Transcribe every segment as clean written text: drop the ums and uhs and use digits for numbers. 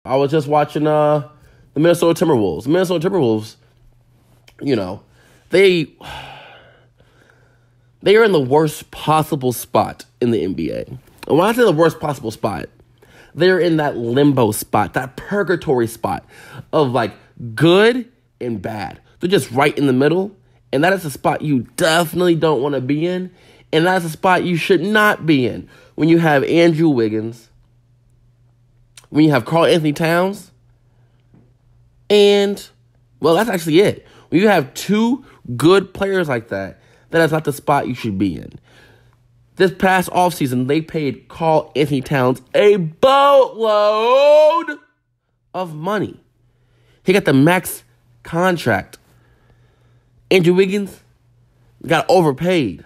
I was just watching the Minnesota Timberwolves. The Minnesota Timberwolves, you know, they are in the worst possible spot in the NBA. And when I say the worst possible spot, they're in that limbo spot, that purgatory spot of like good and bad. They're just right in the middle. And that is a spot you definitely don't want to be in. And that's a spot you should not be in. When you have Andrew Wiggins, when you have Karl Anthony Towns, and, well, that's actually it. When you have two good players like that, that is not the spot you should be in. This past offseason, they paid Karl Anthony Towns a boatload of money. He got the max contract. Andrew Wiggins got overpaid.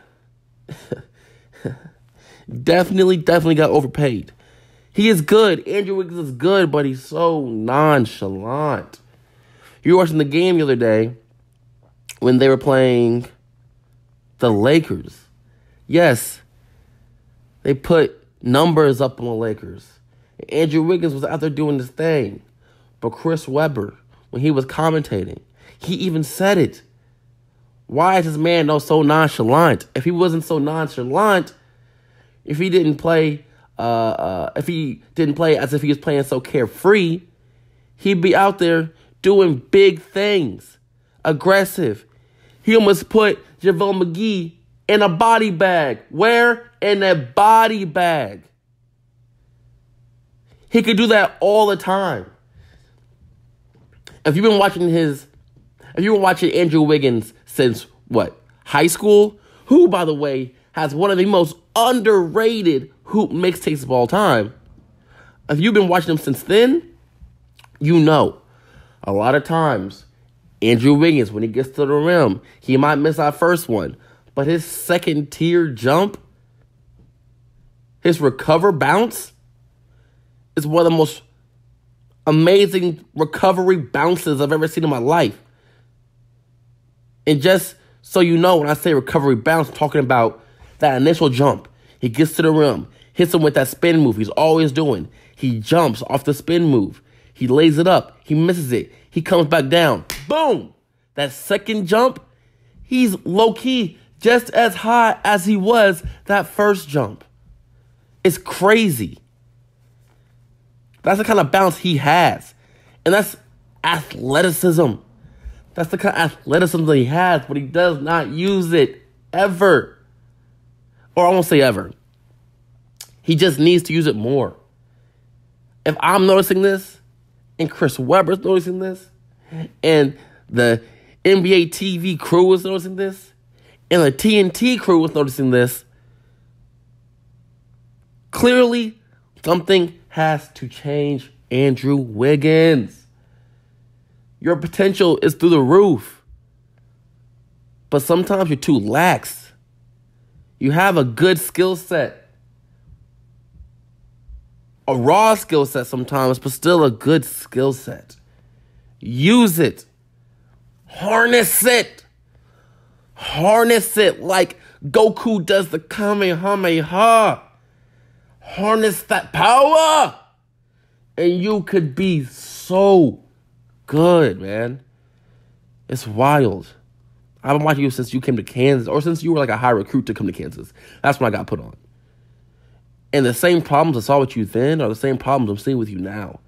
Definitely got overpaid. He is good. Andrew Wiggins is good, but he's so nonchalant. You were watching the game the other day when they were playing the Lakers. Yes, they put numbers up on the Lakers. Andrew Wiggins was out there doing his thing. But Chris Webber, when he was commentating, he even said it. Why is this man so nonchalant? If he wasn't so nonchalant, if he didn't play as if he was playing so carefree, he'd be out there doing big things, aggressive. He almost put JaVale McGee in a body bag. Where? In a body bag. He could do that all the time. If you've been watching Andrew Wiggins since, high school? Who, by the way, has one of the most underrated hoop mixtapes of all time. If you've been watching him since then, you know. A lot of times, Andrew Wiggins, when he gets to the rim, he might miss our first one. But his second tier jump, his recover bounce, is one of the most amazing recovery bounces I've ever seen in my life. And just so you know, when I say recovery bounce, I'm talking about that initial jump. He gets to the rim, hits him with that spin move he's always doing. He jumps off the spin move. He lays it up. He misses it. He comes back down. Boom! That second jump, he's low-key just as high as he was that first jump. It's crazy. That's the kind of bounce he has. And that's athleticism. That's the kind of athleticism that he has, but he does not use it ever. Or I won't say ever. He just needs to use it more. If I'm noticing this, and Chris Webber's noticing this, and the NBA TV crew is noticing this, and the TNT crew is noticing this, clearly something has to change, Andrew Wiggins. Your potential is through the roof. But sometimes you're too lax. You have a good skill set. A raw skill set sometimes, but still a good skill set. Use it. Harness it. Harness it like Goku does the Kamehameha. Harness that power. And you could be so good, man. It's wild. I've been watching you since you came to Kansas, or since you were like a high recruit to come to Kansas. That's when I got put on. And the same problems I saw with you then are the same problems I'm seeing with you now.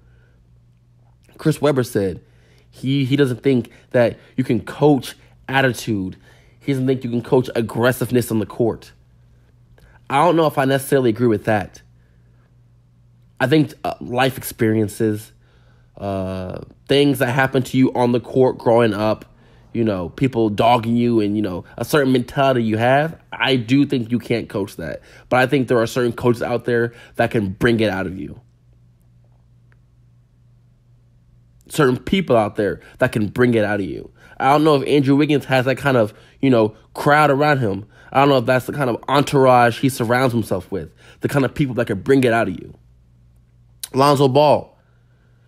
Chris Webber said he doesn't think that you can coach attitude. He doesn't think you can coach aggressiveness on the court. I don't know if I necessarily agree with that. I think life experiences, things that happen to you on the court growing up, people dogging you and, a certain mentality you have, I do think you can't coach that. But I think there are certain coaches out there that can bring it out of you. Certain people out there that can bring it out of you. I don't know if Andrew Wiggins has that kind of, crowd around him. I don't know if that's the kind of entourage he surrounds himself with. The kind of people that can bring it out of you. Lonzo Ball,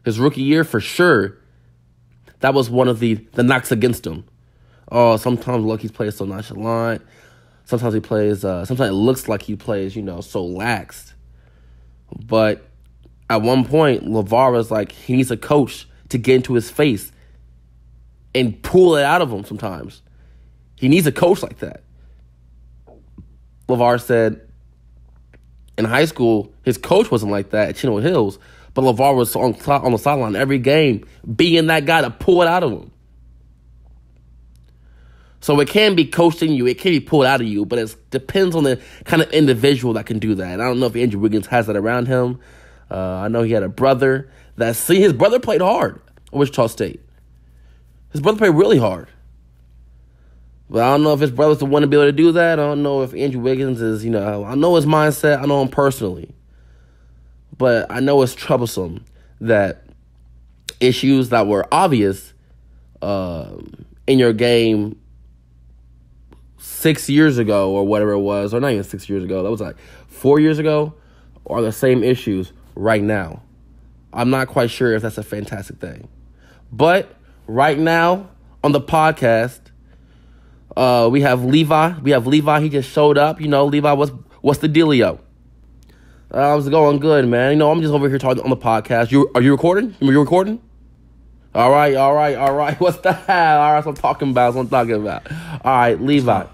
his rookie year for sure, that was one of the knocks against him. Oh, sometimes look, he plays so nonchalant. Sometimes sometimes it looks like he plays, so laxed. But At one point, LeVar was like, he needs a coach to get into his face and pull it out of him sometimes. He needs a coach like that. LeVar said in high school, his coach wasn't like that at Chino Hills, but LeVar was on the sideline every game, being that guy to pull it out of him. So it can be coached in you, it can be pulled out of you, but it depends on the kind of individual that can do that. And I don't know if Andrew Wiggins has that around him. I know he had a brother his brother played hard at Wichita State. His brother played really hard. But I don't know if his brother's the one to be able to do that. I don't know if Andrew Wiggins is, I know his mindset. I know him personally. But I know it's troublesome that issues that were obvious in your game 6 years ago or whatever it was, or not even 6 years ago, that was like 4 years ago, are the same issues right now. I'm not quite sure if that's a fantastic thing. But right now on the podcast, we have Levi. He just showed up. Levi, what's the dealio? I was going good, man. I'm just over here talking on the podcast. Are you recording? Are you recording? All right. What's that? All right, that's what I'm talking about. All right, Levi.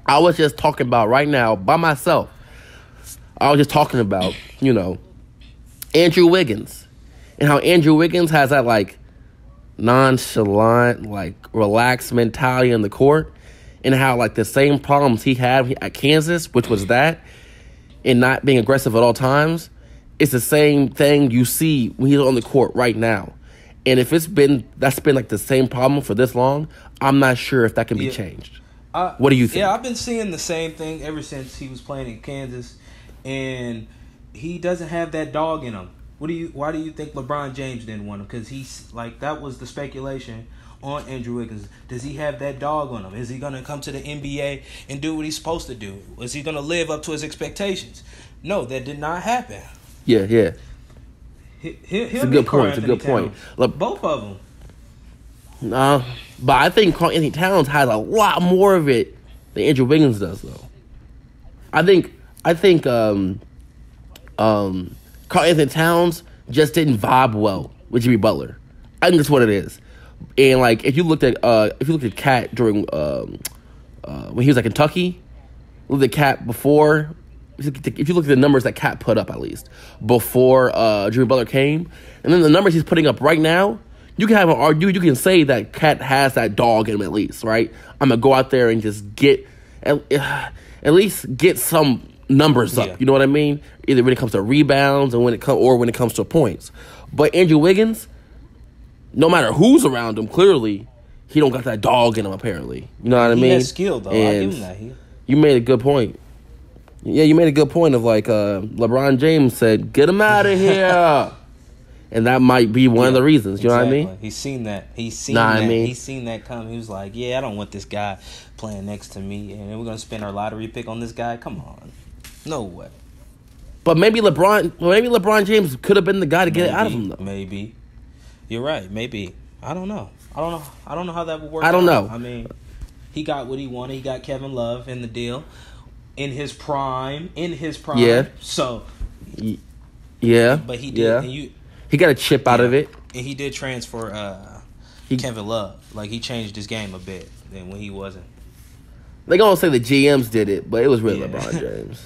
I was just talking about right now by myself. I was just talking about, Andrew Wiggins and how Andrew Wiggins has that nonchalant, relaxed mentality in the court, and how the same problems he had at Kansas, which was that, and not being aggressive at all times, it's the same thing you see when he's on the court right now. And if that's been the same problem for this long, I'm not sure if that can be changed. What do you think? Yeah, I've been seeing the same thing ever since he was playing in Kansas, and he doesn't have that dog in him. Why do you think LeBron James didn't want him? Because that was the speculation on Andrew Wiggins. Does he have that dog on him? Is he going to come to the NBA and do what he's supposed to do? Is he going to live up to his expectations? No, that did not happen. Yeah. It's a good point. It's a good point. Look, both of them. But I think Karl Anthony Towns has a lot more of it than Andrew Wiggins does, though. I think Karl Anthony Towns just didn't vibe well with Jimmy Butler. I think that's what it is. And if you looked at Cat during when he was at Kentucky, looked at Cat before. If you look at the numbers that Cat put up, at least before Jimmy Butler came, and then the numbers he's putting up right now, you can say that Cat has that dog in him at least, right? I'm gonna go out there and just get at least get some numbers up. Yeah. You know what I mean? Either when it comes to rebounds or when it comes to points. But Andrew Wiggins, no matter who's around him, clearly he don't got that dog in him. Apparently, you know what I mean? He has skill though. I give him that. You made a good point. Yeah, you made a good point of LeBron James said, "Get him out of here," and that might be one of the reasons. You know what I mean? He's seen that. He's seen that come. He was like, "Yeah, I don't want this guy playing next to me, and then we're gonna spend our lottery pick on this guy. Come on, no way." But maybe LeBron James could have been the guy to get it out of him, though. Maybe. You're right. Maybe. I don't know. I don't know how that would work. I don't know. I mean, he got what he wanted. He got Kevin Love in the deal in his prime. Yeah. So. Yeah. But he did. Yeah. And he got a chip out of it. And he did transfer Kevin Love. He changed his game a bit than when he wasn't. They're going to say the GMs did it, but it was really LeBron James.